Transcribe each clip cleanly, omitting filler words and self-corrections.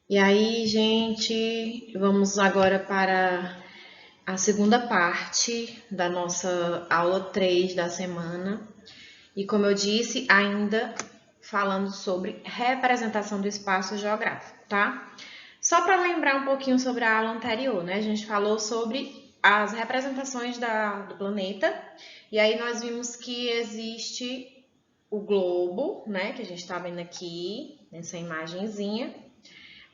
E aí, gente, vamos agora para a segunda parte da nossa aula 3 da semana. E como eu disse, ainda falando sobre representação do espaço geográfico, tá? Só para lembrar um pouquinho sobre a aula anterior, né? A gente falou sobre as representações do planeta. E aí nós vimos que existe o globo, né? Que a gente está vendo aqui nessa imagenzinha.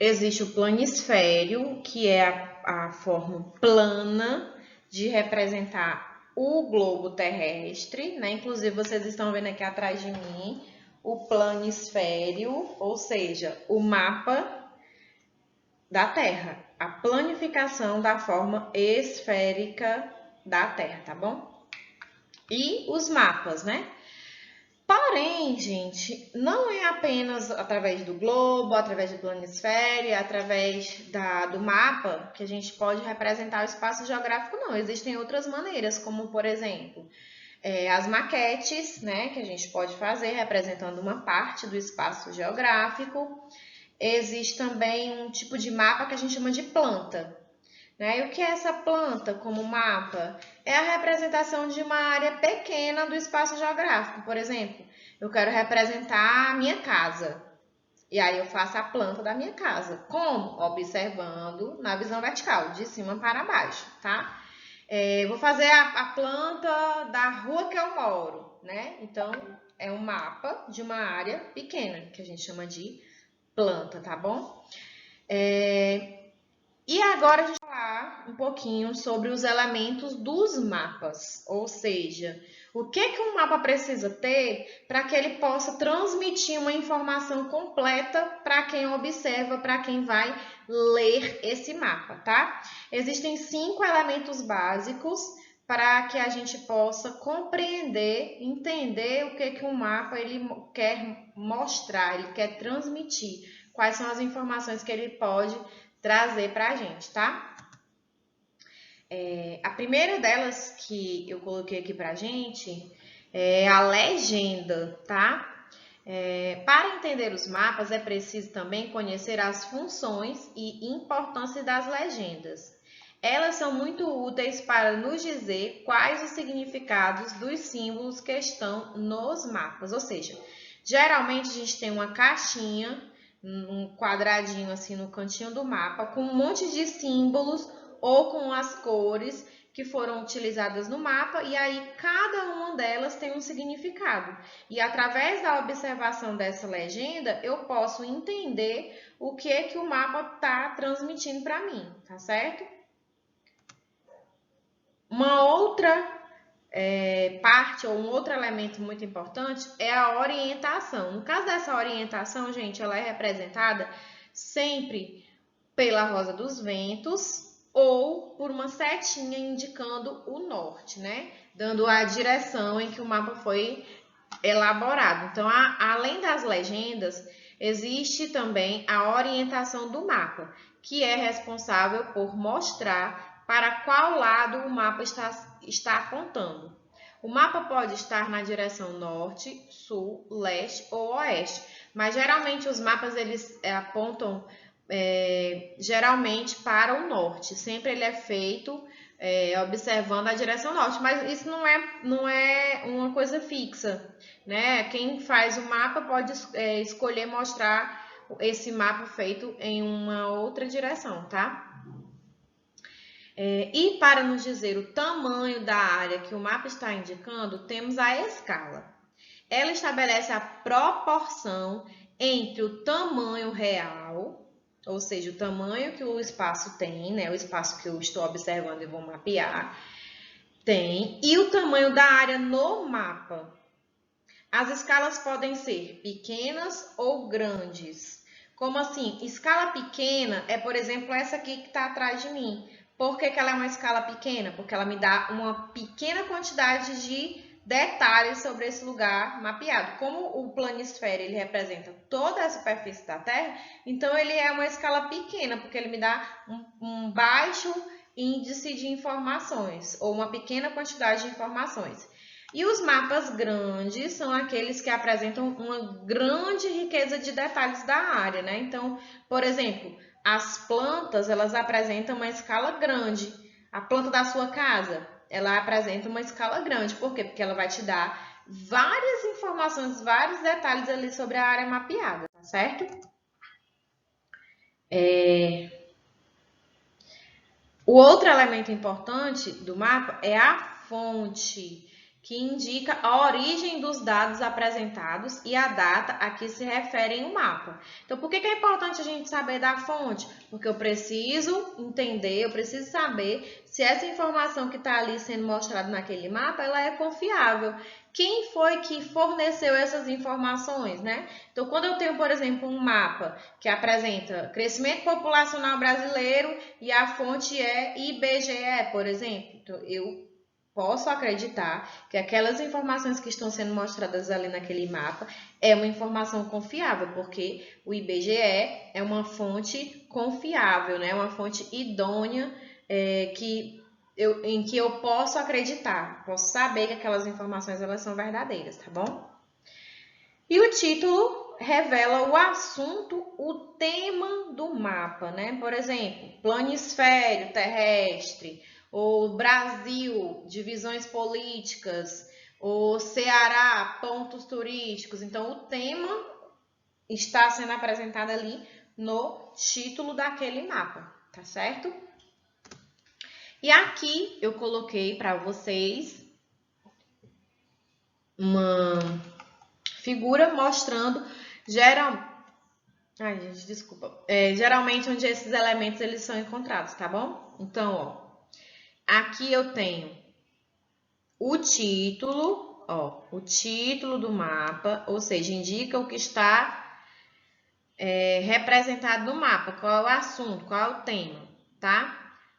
Existe o planisfério, que é a forma plana de representar o globo terrestre, né? Inclusive, vocês estão vendo aqui atrás de mim o planisfério, ou seja, o mapa da Terra, a planificação da forma esférica da Terra, tá bom? E os mapas, né? Porém, gente, não é apenas através do globo, através do planisfério, através do mapa que a gente pode representar o espaço geográfico, não. Existem outras maneiras, como, por exemplo, as maquetes, né, que a gente pode fazer representando uma parte do espaço geográfico. Existe também um tipo de mapa que a gente chama de planta, né? E o que é essa planta como mapa? É a representação de uma área pequena do espaço geográfico. Por exemplo, eu quero representar a minha casa. E aí eu faço a planta da minha casa. Como? Observando na visão vertical, de cima para baixo, tá? Vou fazer a planta da rua que eu moro, né? Então, é um mapa de uma área pequena, que a gente chama de planta, tá bom? E agora a gente vai falar um pouquinho sobre os elementos dos mapas, ou seja, o que um mapa precisa ter para que ele possa transmitir uma informação completa para quem observa, para quem vai ler esse mapa, tá? Existem 5 elementos básicos para que a gente possa compreender, entender o que um mapa ele quer mostrar, ele quer transmitir, quais são as informações que ele pode trazer para a gente, tá? A primeira delas que eu coloquei aqui para a gente é a legenda, tá? Para entender os mapas é preciso também conhecer as funções e importância das legendas. Elas são muito úteis para nos dizer quais os significados dos símbolos que estão nos mapas. Ou seja, geralmente a gente tem uma caixinha, um quadradinho assim no cantinho do mapa, com um monte de símbolos ou com as cores que foram utilizadas no mapa, e aí cada uma delas tem um significado. E através da observação dessa legenda, eu posso entender o que o mapa está transmitindo para mim, tá certo? Uma outra parte ou um outro elemento muito importante é a orientação. No caso dessa orientação, gente, ela é representada sempre pela rosa dos ventos ou por uma setinha indicando o norte, né? Dando a direção em que o mapa foi elaborado. Então, além das legendas, existe também a orientação do mapa, que é responsável por mostrar para qual lado o mapa está apontando. O mapa pode estar na direção norte, sul, leste ou oeste, mas geralmente os mapas eles apontam geralmente para o norte. Sempre ele é feito observando a direção norte, mas isso não é uma coisa fixa, né? Quem faz o mapa pode escolher mostrar esse mapa feito em uma outra direção, tá? E para nos dizer o tamanho da área que o mapa está indicando, temos a escala. Ela estabelece a proporção entre o tamanho real, ou seja, o tamanho que o espaço tem, né? O espaço que eu estou observando e vou mapear, tem, e o tamanho da área no mapa. As escalas podem ser pequenas ou grandes. Como assim? Escala pequena é, por exemplo, essa aqui que está atrás de mim. Por que ela é uma escala pequena? Porque ela me dá uma pequena quantidade de detalhes sobre esse lugar mapeado. Como o planisfério ele representa toda a superfície da Terra, então ele é uma escala pequena, porque ele me dá um baixo índice de informações, ou uma pequena quantidade de informações. E os mapas grandes são aqueles que apresentam uma grande riqueza de detalhes da área, né? Então, por exemplo, as plantas, elas apresentam uma escala grande. A planta da sua casa, ela apresenta uma escala grande. Por quê? Porque ela vai te dar várias informações, vários detalhes ali sobre a área mapeada, tá certo? O outro elemento importante do mapa é a fonte, que indica a origem dos dados apresentados e a data a que se referem o mapa. Então, por que é importante a gente saber da fonte? Porque eu preciso entender, eu preciso saber se essa informação que está ali sendo mostrada naquele mapa, ela é confiável. Quem foi que forneceu essas informações, né? Então, quando eu tenho, por exemplo, um mapa que apresenta crescimento populacional brasileiro e a fonte é IBGE, por exemplo, então, eu posso acreditar que aquelas informações que estão sendo mostradas ali naquele mapa é uma informação confiável, porque o IBGE é uma fonte confiável, né? Uma fonte idônea em que eu posso acreditar, posso saber que aquelas informações elas são verdadeiras, tá bom? E o título revela o assunto, o tema do mapa, né? Por exemplo, planisfério terrestre, ou Brasil, divisões políticas, ou Ceará, pontos turísticos. Então, o tema está sendo apresentado ali no título daquele mapa, tá certo? E aqui eu coloquei para vocês uma figura mostrando geralmente onde esses elementos eles são encontrados, tá bom? Então, ó, aqui eu tenho o título, ó, o título do mapa, ou seja, indica o que está representado no mapa, qual é o assunto, qual é o tema, tá?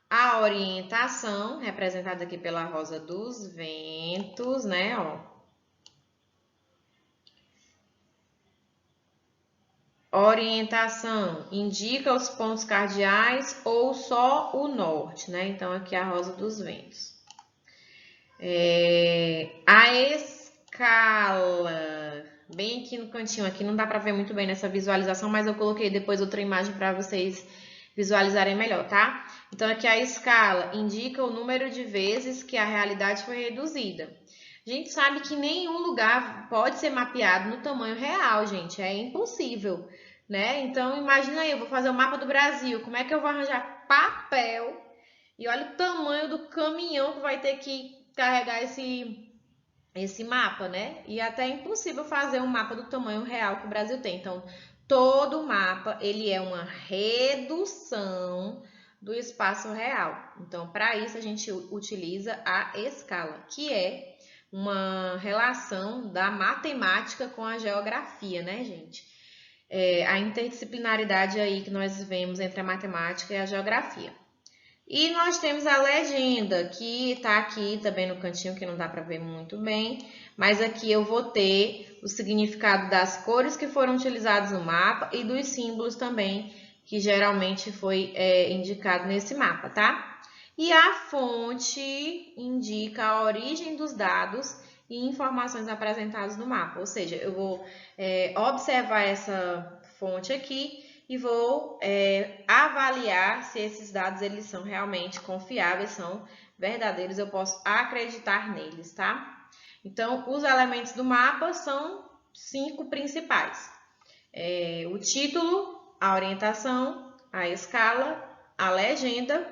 A orientação, representada aqui pela rosa dos ventos, né, ó. Orientação indica os pontos cardeais ou só o norte, né? Então, aqui a rosa dos ventos. A escala, bem aqui no cantinho, aqui não dá para ver muito bem nessa visualização, mas eu coloquei depois outra imagem para vocês visualizarem melhor, tá? Então, aqui a escala indica o número de vezes que a realidade foi reduzida. A gente sabe que nenhum lugar pode ser mapeado no tamanho real, gente, é impossível, né? Então, imagina aí, eu vou fazer o mapa do Brasil, como é que eu vou arranjar papel? E olha o tamanho do caminhão que vai ter que carregar esse mapa, né? E até é impossível fazer um mapa do tamanho real que o Brasil tem. Então, todo mapa, ele é uma redução do espaço real. Então, para isso, a gente utiliza a escala, que é uma relação da matemática com a geografia, né, gente? A interdisciplinaridade aí que nós vemos entre a matemática e a geografia. E nós temos a legenda, que está aqui também no cantinho, que não dá para ver muito bem, mas aqui eu vou ter o significado das cores que foram utilizadas no mapa e dos símbolos também, que geralmente foi indicado nesse mapa, tá? E a fonte indica a origem dos dados e informações apresentadas no mapa, ou seja, eu vou observar essa fonte aqui e vou avaliar se esses dados eles são realmente confiáveis, são verdadeiros, eu posso acreditar neles, tá? Então, os elementos do mapa são 5 principais. O título, a orientação, a escala, a legenda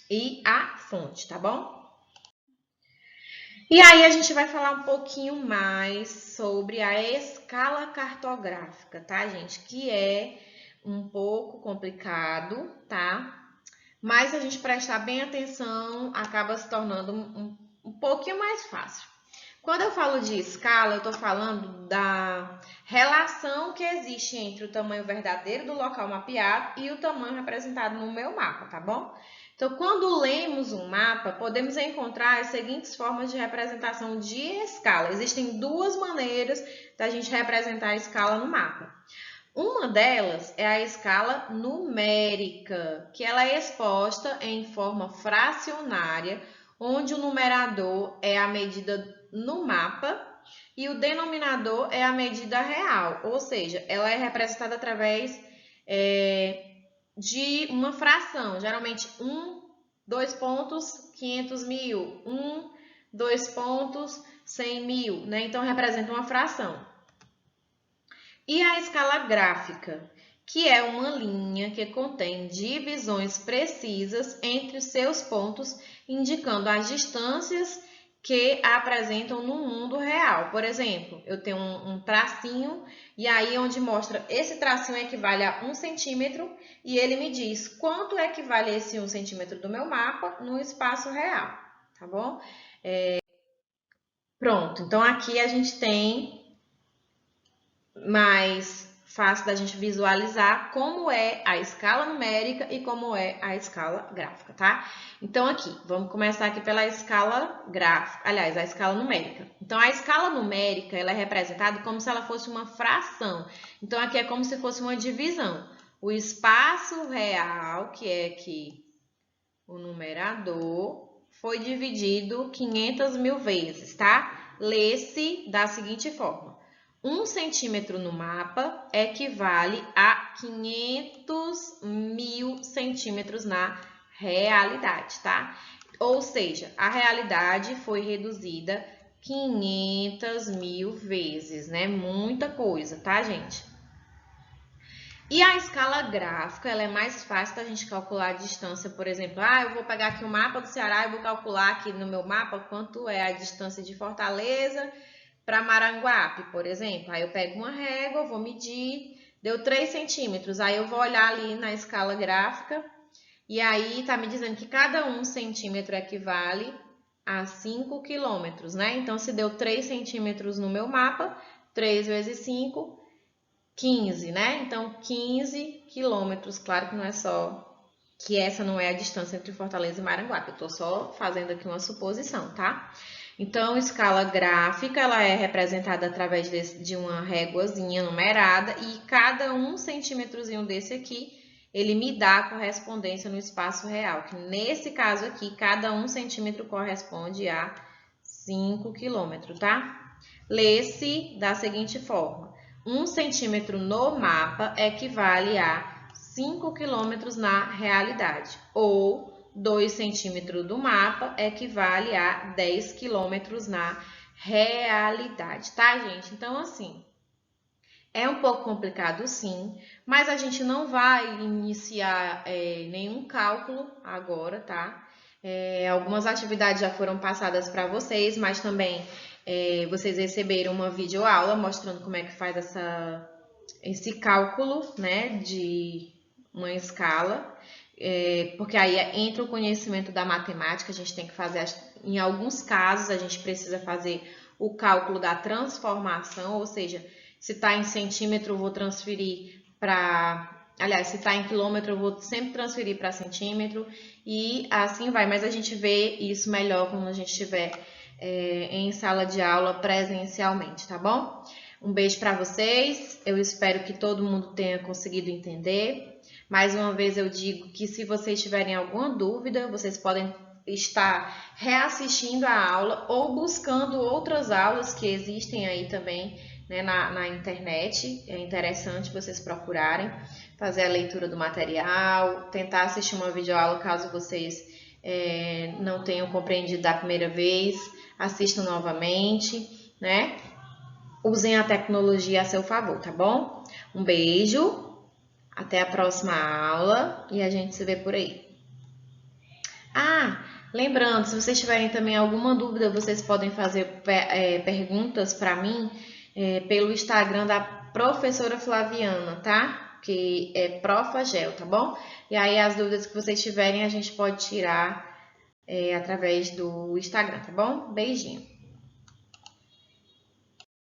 e a fonte, tá bom? E aí a gente vai falar um pouquinho mais sobre a escala cartográfica, tá, gente? Que é um pouco complicado, tá? Mas se a gente prestar bem atenção, acaba se tornando um pouquinho mais fácil. Quando eu falo de escala, eu estou falando da relação que existe entre o tamanho verdadeiro do local mapeado e o tamanho representado no meu mapa, tá bom? Então, quando lemos um mapa, podemos encontrar as seguintes formas de representação de escala. Existem duas maneiras da gente representar a escala no mapa. Uma delas é a escala numérica, que ela é exposta em forma fracionária, onde o numerador é a medida no mapa e o denominador é a medida real, ou seja, ela é representada através de uma fração, geralmente 2 pontos, 500 mil, 2 pontos, 100 mil, né? Então, representa uma fração. E a escala gráfica, que é uma linha que contém divisões precisas entre os seus pontos, indicando as distâncias que apresentam no mundo real. Por exemplo, eu tenho um tracinho e aí onde mostra esse tracinho equivale a 1 centímetro e ele me diz quanto equivale esse 1 centímetro do meu mapa no espaço real, tá bom? Pronto, então aqui a gente tem mais fácil da gente visualizar como é a escala numérica e como é a escala gráfica, tá? Então, aqui, vamos começar aqui pela escala gráfica, aliás, a escala numérica. Então, a escala numérica, ela é representada como se ela fosse uma fração. Então, aqui é como se fosse uma divisão. O espaço real, que é aqui o numerador, foi dividido 500 mil vezes, tá? Lê-se da seguinte forma. 1 centímetro no mapa equivale a 500 mil centímetros na realidade, tá? Ou seja, a realidade foi reduzida 500 mil vezes, né? Muita coisa, tá, gente? E a escala gráfica, ela é mais fácil da gente calcular a distância, por exemplo, eu vou pegar aqui o mapa do Ceará e vou calcular aqui no meu mapa quanto é a distância de Fortaleza para Maranguape, por exemplo. Aí eu pego uma régua, vou medir, deu 3 centímetros. Aí eu vou olhar ali na escala gráfica e aí tá me dizendo que cada 1 centímetro equivale a 5 quilômetros, né? Então, se deu 3 centímetros no meu mapa, 3 vezes 5, 15, né? Então, 15 quilômetros. Claro que não é só que essa não é a distância entre Fortaleza e Maranguape. Eu tô só fazendo aqui uma suposição, tá? Então, escala gráfica, ela é representada através de uma réguazinha numerada e cada 1 centímetrozinho desse aqui, ele me dá a correspondência no espaço real, que nesse caso aqui, cada 1 centímetro corresponde a 5 quilômetros, tá? Lê-se da seguinte forma. 1 centímetro no mapa equivale a 5 quilômetros na realidade, ou 2 centímetros do mapa equivale a 10 quilômetros na realidade, tá, gente? Então, assim, é um pouco complicado, sim, mas a gente não vai iniciar nenhum cálculo agora, tá? Algumas atividades já foram passadas para vocês, mas também vocês receberam uma videoaula mostrando como é que faz esse cálculo, né, de uma escala. Porque aí entra o conhecimento da matemática, a gente tem que fazer, em alguns casos, a gente precisa fazer o cálculo da transformação, ou seja, se está em centímetro, eu vou transferir para... Aliás, se está em quilômetro, eu vou sempre transferir para centímetro e assim vai. Mas a gente vê isso melhor quando a gente estiver em sala de aula presencialmente, tá bom? Um beijo para vocês, eu espero que todo mundo tenha conseguido entender. Mais uma vez eu digo que se vocês tiverem alguma dúvida, vocês podem estar reassistindo a aula ou buscando outras aulas que existem aí também, né, na internet. É interessante vocês procurarem, fazer a leitura do material, tentar assistir uma videoaula caso vocês não tenham compreendido da primeira vez, assistam novamente, né? Usem a tecnologia a seu favor, tá bom? Um beijo! Até a próxima aula e a gente se vê por aí. Lembrando, se vocês tiverem também alguma dúvida, vocês podem fazer perguntas para mim pelo Instagram da professora Flaviana, tá? Que é Profagel, tá bom? E aí as dúvidas que vocês tiverem a gente pode tirar através do Instagram, tá bom? Beijinho!